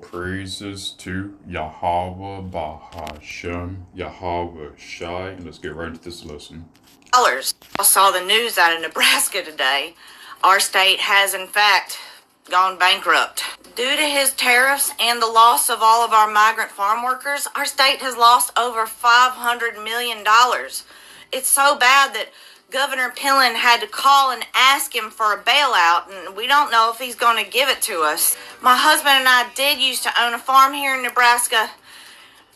Praises to Yahweh Bahashem, Yahweh Shai. And let's get right into this lesson. Dollars. I saw the news out of Nebraska today. Our state has, in fact, gone bankrupt. Due to his tariffs and the loss of all of our migrant farm workers, our state has lost over $500 million. It's so bad that Governor Pillen had to call and ask him for a bailout, and we don't know if he's going to give it to us. My husband and I did used to own a farm here in Nebraska,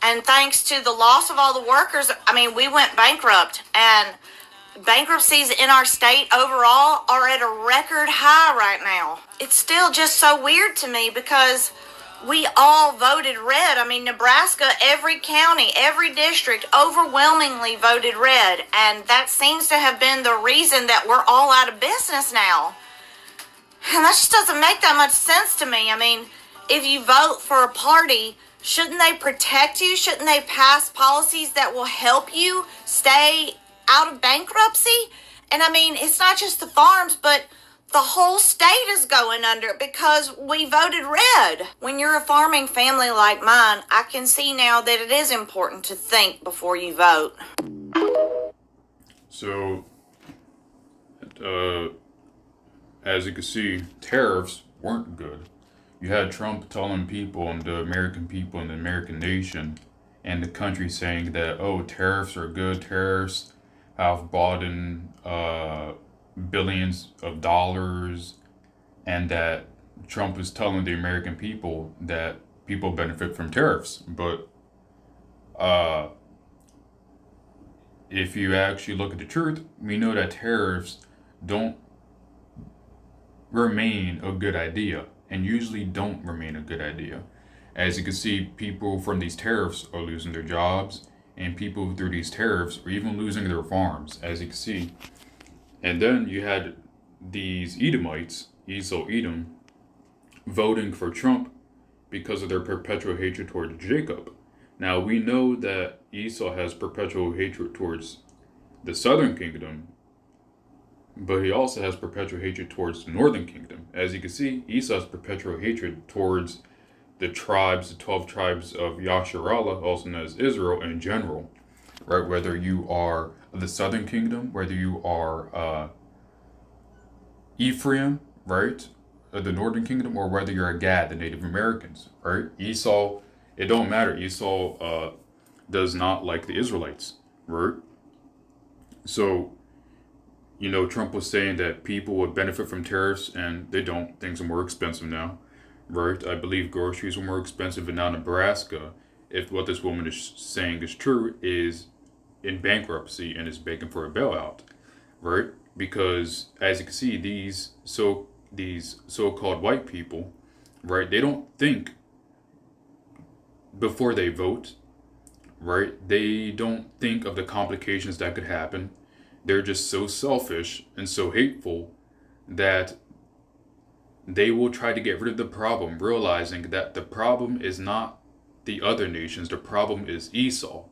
and thanks to the loss of all the workers, we went bankrupt, and bankruptcies in our state overall are at a record high right now. It's still just so weird to me because we all voted red. Nebraska, every county, every district overwhelmingly voted red. And that seems to have been the reason that we're all out of business now. And that just doesn't make that much sense to me. If you vote for a party, shouldn't they protect you? Shouldn't they pass policies that will help you stay out of bankruptcy? And it's not just the farms, but the whole state is going under because we voted red. When you're a farming family like mine, I can see now that it is important to think before you vote. So, as you can see, tariffs weren't good. You had Trump telling people and the American people and the American nation and the country saying that, oh, tariffs are good, tariffs have brought in billions of dollars, and that Trump is telling the American people that people benefit from tariffs. But if you actually look at the truth, we know that tariffs don't remain a good idea, and usually don't remain a good idea. As you can see, people from these tariffs are losing their jobs, and people through these tariffs are even losing their farms, as you can see. And then you had these Edomites, Esau, Edom, voting for Trump because of their perpetual hatred toward Jacob. Now, we know that Esau has perpetual hatred towards the southern kingdom, but he also has perpetual hatred towards the northern kingdom. As you can see, Esau has perpetual hatred towards the tribes, the 12 tribes of Yasharallah, also known as Israel in general, right? Whether you are the southern kingdom, whether you are Ephraim, right? The northern kingdom, or whether you're a Gad, the Native Americans, right? Esau, it don't matter. Esau does not like the Israelites, right? So, Trump was saying that people would benefit from tariffs, and they don't. Things are more expensive now. Right, I believe groceries are more expensive, and now Nebraska, if what this woman is saying is true, is in bankruptcy and is begging for a bailout, right? Because as you can see, these so-called white people, right? They don't think before they vote, right? They don't think of the complications that could happen. They're just so selfish and so hateful that they will try to get rid of the problem, realizing that the problem is not the other nations. The problem is Esau,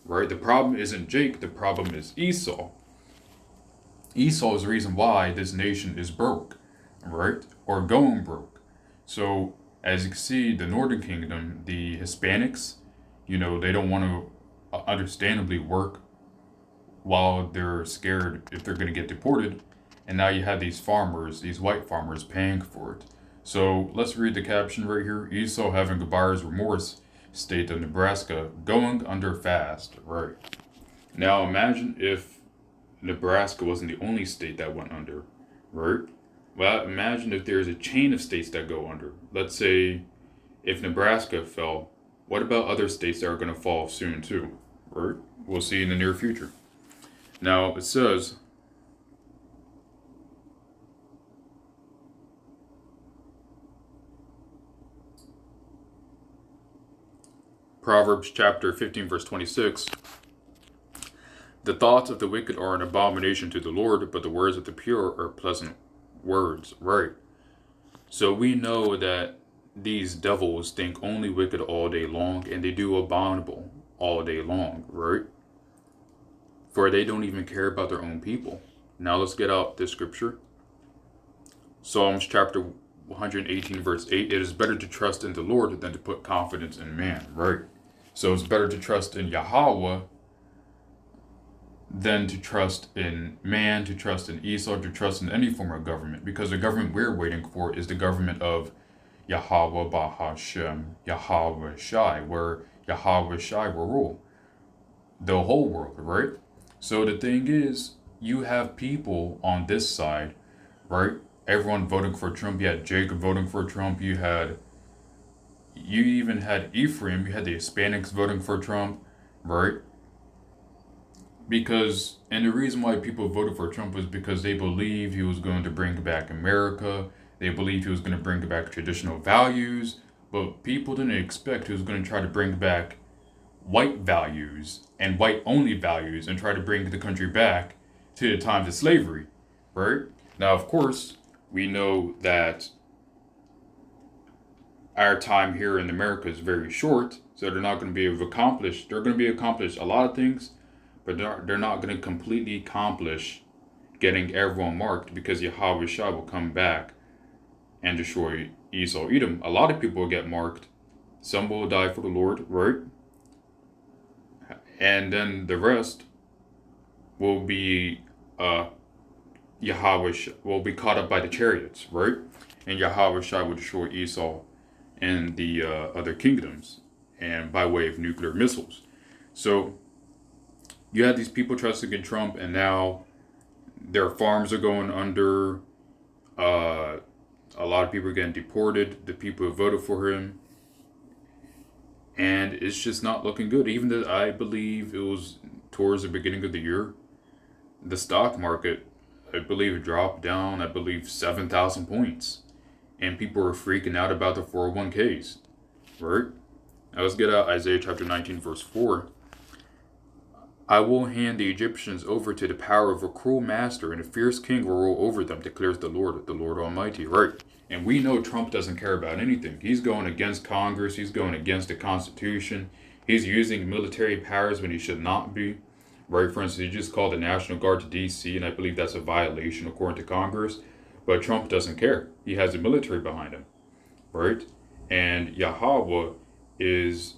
right? The problem isn't Jake. The problem is Esau. Esau is the reason why this nation is broke, right? Or going broke. So, as you can see, the Northern Kingdom, the Hispanics, they don't want to understandably work while they're scared if they're going to get deported. And now you have these farmers, these white farmers, paying for it. So let's read the caption right here. Esau having a buyer's remorse, state of Nebraska going under fast. Right. Now imagine if Nebraska wasn't the only state that went under. Right. Well, imagine if there's a chain of states that go under. Let's say if Nebraska fell, what about other states that are going to fall soon too? Right. We'll see in the near future. Now it says, Proverbs chapter 15, verse 26. The thoughts of the wicked are an abomination to the Lord, but the words of the pure are pleasant words. Right. So we know that these devils think only wicked all day long, and they do abominable all day long, right? For they don't even care about their own people. Now let's get out this scripture. Psalms chapter 118 verse 8, it is better to trust in the Lord than to put confidence in man, right? So it's better to trust in Yahweh than to trust in man, to trust in Esau, to trust in any form of government, because the government we're waiting for is the government of Yahweh Bahashem, Yahweh Shai, where Yahweh Shai will rule the whole world, right? So the thing is, you have people on this side, right? Everyone voting for Trump. You had Jacob voting for Trump. You even had Ephraim. You had the Hispanics voting for Trump, right? Because, and the reason why people voted for Trump was because they believed he was going to bring back America. They believed he was going to bring back traditional values. But people didn't expect he was going to try to bring back white values and white only values and try to bring the country back to the times of slavery, right? Now, of course, we know that our time here in America is very short, so they're not going to be able to accomplish, they're going to be accomplish a lot of things, but they're not going to completely accomplish getting everyone marked, because Yahweh Shai will come back and destroy Esau, Edom. A lot of people will get marked. Some will die for the Lord, right? And then the rest will be Yahweh will be caught up by the chariots, right? And Yahweh Shai will destroy Esau and the other kingdoms, and by way of nuclear missiles. So you had these people trusting in Trump, and now their farms are going under. A lot of people are getting deported. The people who voted for him, and it's just not looking good. Even though I believe it was towards the beginning of the year, the stock market, I believe, dropped down, I believe, 7,000 points. And people were freaking out about the 401ks, right? Now let's get out Isaiah chapter 19, verse 4. I will hand the Egyptians over to the power of a cruel master, and a fierce king will rule over them, declares the Lord Almighty, right? And we know Trump doesn't care about anything. He's going against Congress. He's going against the Constitution. He's using military powers when he should not be, right? For instance, he just called the National Guard to D.C., and I believe that's a violation according to Congress. But Trump doesn't care. He has the military behind him, right? And Yahweh is,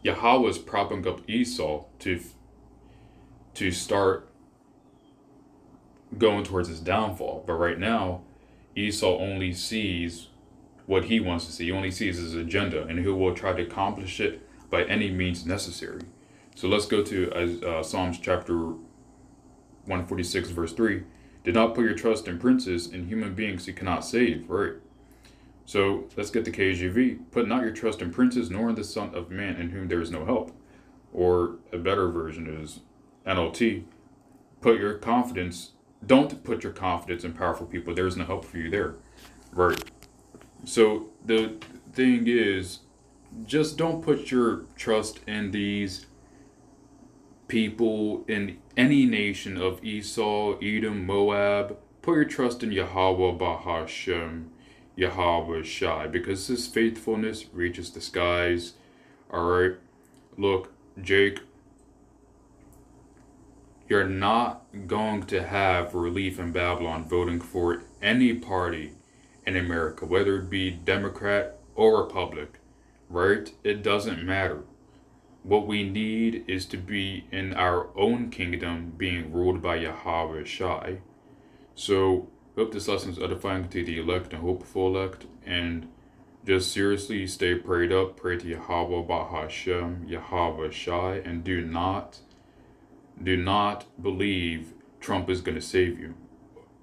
Yahweh's propping up Esau to start going towards his downfall. But right now, Esau only sees what he wants to see. He only sees his agenda, and he will try to accomplish it by any means necessary. So let's go to Psalms chapter 146 verse 3. Do not put your trust in princes and human beings you cannot save, right? So let's get the KJV. Put not your trust in princes, nor in the Son of Man, in whom there is no help. Or a better version is NLT. Don't put your confidence in powerful people. There is no help for you there, right? So the thing is, just don't put your trust in these people in any nation of Esau, Edom, Moab. Put your trust in Yahweh Bahashem, Yahweh Shai, because his faithfulness reaches the skies. Alright? Look, Jake, you're not going to have relief in Babylon voting for any party in America, whether it be Democrat or Republic, right? It doesn't matter. What we need is to be in our own kingdom, being ruled by Yahweh Shai. So, hope this lesson is edifying to the elect and hopeful elect, and just seriously stay prayed up, pray to Yahweh Bahashem, Yahweh Shai, and do not believe Trump is going to save you.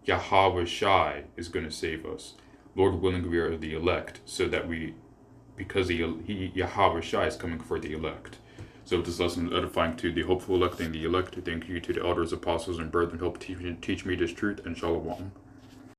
Yahweh Shai is going to save us. Lord willing, we are the elect, so that because Yahweh Shai is coming for the elect. So this lesson is edifying to the hopeful elect and the elect. Thank you to the elders, apostles, and brethren who help teach me this truth, and shalom.